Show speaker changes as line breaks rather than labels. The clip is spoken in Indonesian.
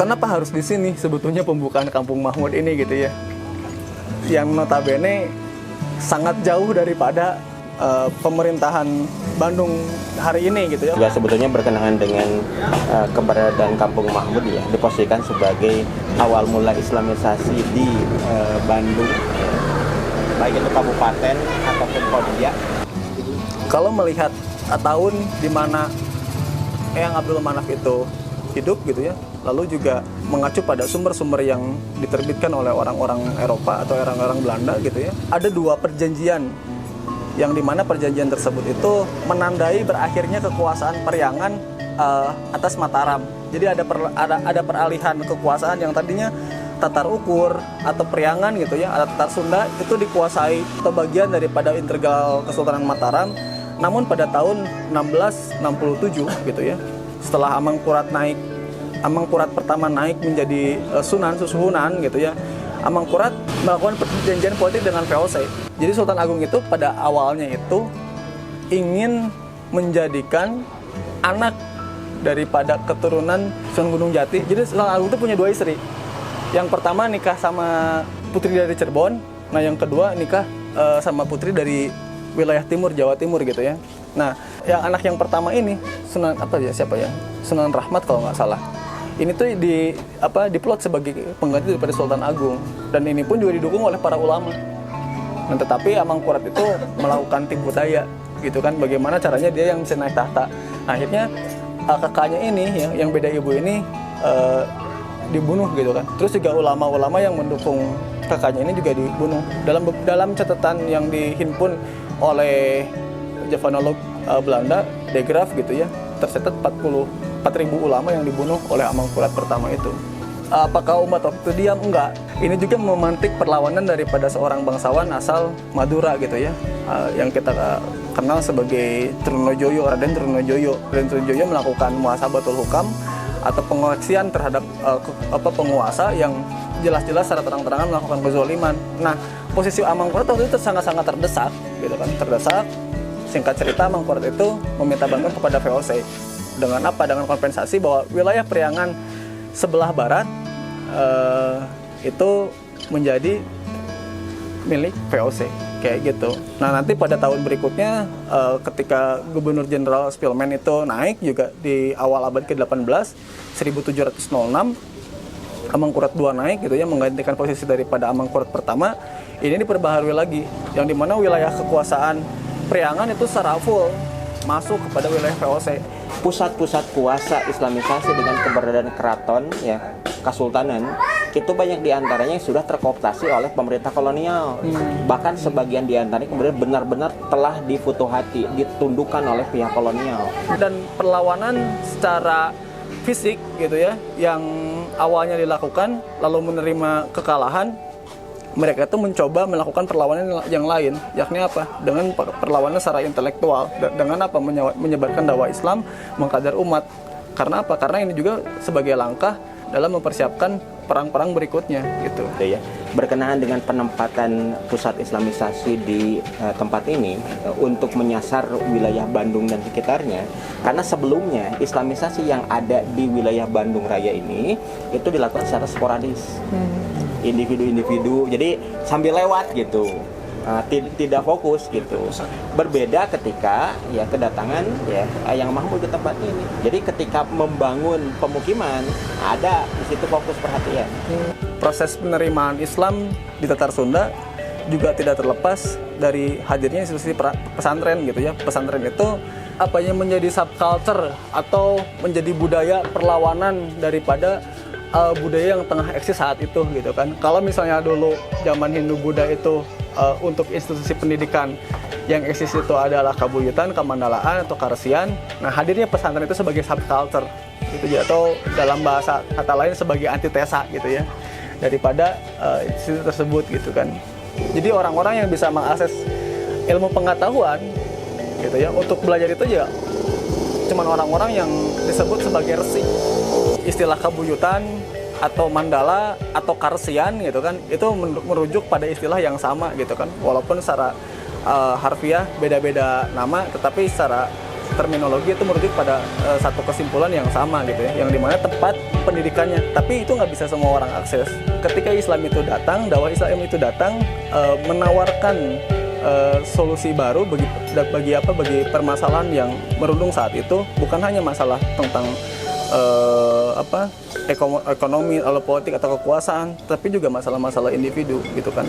kenapa harus di sini sebetulnya pembukaan Kampung Mahmud ini gitu ya, yang notabene sangat jauh daripada pemerintahan Bandung hari ini gitu ya.
Juga sebetulnya berkenaan dengan keberadaan Kampung Mahmud ya, diposisikan sebagai awal mula Islamisasi di Bandung, baik itu kabupaten ataupun kota.
Kalau melihat tahun di mana Eyang Abdul Manaf itu hidup gitu ya, lalu juga mengacu pada sumber-sumber yang diterbitkan oleh orang-orang Eropa atau orang-orang Belanda gitu ya, ada dua perjanjian yang dimana perjanjian tersebut itu menandai berakhirnya kekuasaan Periangan atas Mataram. Jadi ada peralihan kekuasaan yang tadinya Tatar Ukur atau Periangan gitu ya, ada Tatar Sunda itu dikuasai atau bagian daripada integral Kesultanan Mataram. Namun pada tahun 1667 gitu ya, setelah Amangkurat pertama naik menjadi Sunan Susuhunan gitu ya, Amangkurat melakukan perjanjian politik dengan VOC. Jadi Sultan Agung itu pada awalnya itu ingin menjadikan anak daripada keturunan Sunan Gunung Jati. Jadi Sultan Agung itu punya dua istri. Yang pertama nikah sama putri dari Cirebon, nah yang kedua nikah sama putri dari wilayah timur Jawa Timur gitu ya. Nah, yang anak yang pertama ini Sunan Sunan Rahmat kalau nggak salah. Ini tuh diplot sebagai pengganti daripada Sultan Agung, dan ini pun juga didukung oleh para ulama. Nah, tetapi Amangkurat itu melakukan tipu daya gitu kan, bagaimana caranya dia yang bisa naik tahta. Nah, akhirnya kakaknya ini yang beda ibu ini dibunuh gitu kan. Terus juga ulama-ulama yang mendukung kakaknya ini juga dibunuh. Dalam catatan yang dihimpun oleh Javanolog Belanda, De Graaf gitu ya, tercatat 4.000 ulama yang dibunuh oleh Amangkurat pertama itu. Apakah umat waktu itu diam? Enggak. Ini juga memantik perlawanan daripada seorang bangsawan asal Madura gitu ya, yang kita kenal sebagai Trunojoyo, Raden Trunojoyo. Raden Trunojoyo melakukan muhasabatul hukam atau pengoreksian terhadap penguasa yang jelas-jelas secara terang-terangan melakukan kezaliman. Nah, posisi Amangkurat waktu itu sangat-sangat terdesak gitu kan, terdesak. Singkat cerita, Amangkurat itu meminta bantuan kepada VOC. Dengan apa? Dengan kompensasi bahwa wilayah Periangan sebelah barat itu menjadi milik VOC kayak gitu. Nah, nanti pada tahun berikutnya ketika Gubernur Jenderal Spilman itu naik juga di awal abad ke-18 1706, Amangkurat II naik gitu ya, menggantikan posisi daripada Amangkurat pertama. Ini diperbaharui lagi, yang dimana wilayah kekuasaan Periangan itu secara full masuk kepada wilayah VOC.
Pusat-pusat kuasa Islamisasi dengan keberadaan keraton ya, kesultanan itu banyak diantaranya yang sudah terkooptasi oleh pemerintah kolonial. Bahkan sebagian diantaranya kemudian benar-benar telah difutuhati, ditundukkan oleh pihak kolonial.
Dan perlawanan secara fisik gitu ya, yang awalnya dilakukan lalu menerima kekalahan, mereka itu mencoba melakukan perlawanan yang lain, yakni apa? Dengan perlawanan secara intelektual, dengan apa? Menyebarkan dakwah Islam, mengkader umat. Karena apa? Karena ini juga sebagai langkah dalam mempersiapkan perang-perang berikutnya gitu.
Ya. Berkenaan dengan penempatan pusat Islamisasi di tempat ini untuk menyasar wilayah Bandung dan sekitarnya, karena sebelumnya Islamisasi yang ada di wilayah Bandung Raya ini itu dilakukan secara sporadis. Individu-individu, jadi sambil lewat gitu, tidak fokus gitu. Berbeda ketika ya kedatangan ya Eyang Mahmud ke tempat ini. Jadi ketika membangun pemukiman ada di situ fokus perhatian.
Proses penerimaan Islam di Tatar Sunda juga tidak terlepas dari hadirnya institusi pesantren gitu ya. Pesantren itu apa yang menjadi subculture atau menjadi budaya perlawanan daripada budaya yang tengah eksis saat itu gitu kan. Kalau misalnya dulu zaman Hindu Buddha itu untuk institusi pendidikan yang eksis itu adalah Kabuyutan, Kamandalaan atau Karesian. Nah, hadirnya pesantren itu sebagai subculture gitu ya, atau dalam bahasa kata lain sebagai antitesa gitu ya daripada institusi tersebut gitu kan. Jadi orang-orang yang bisa mengakses ilmu pengetahuan gitu ya untuk belajar itu ya cuman orang-orang yang disebut sebagai resi. Istilah Kabuyutan atau Mandala atau Karesian gitu kan, itu merujuk pada istilah yang sama gitu kan, walaupun secara harfiah beda-beda nama, tetapi secara terminologi itu merujuk pada satu kesimpulan yang sama gitu ya, yang dimana tempat pendidikannya. Tapi itu nggak bisa semua orang akses. Ketika Islam itu datang, dakwah Islam itu datang menawarkan solusi baru bagi permasalahan yang merundung saat itu, bukan hanya masalah tentang ekonomi atau politik atau kekuasaan, tapi juga masalah-masalah individu gitu kan.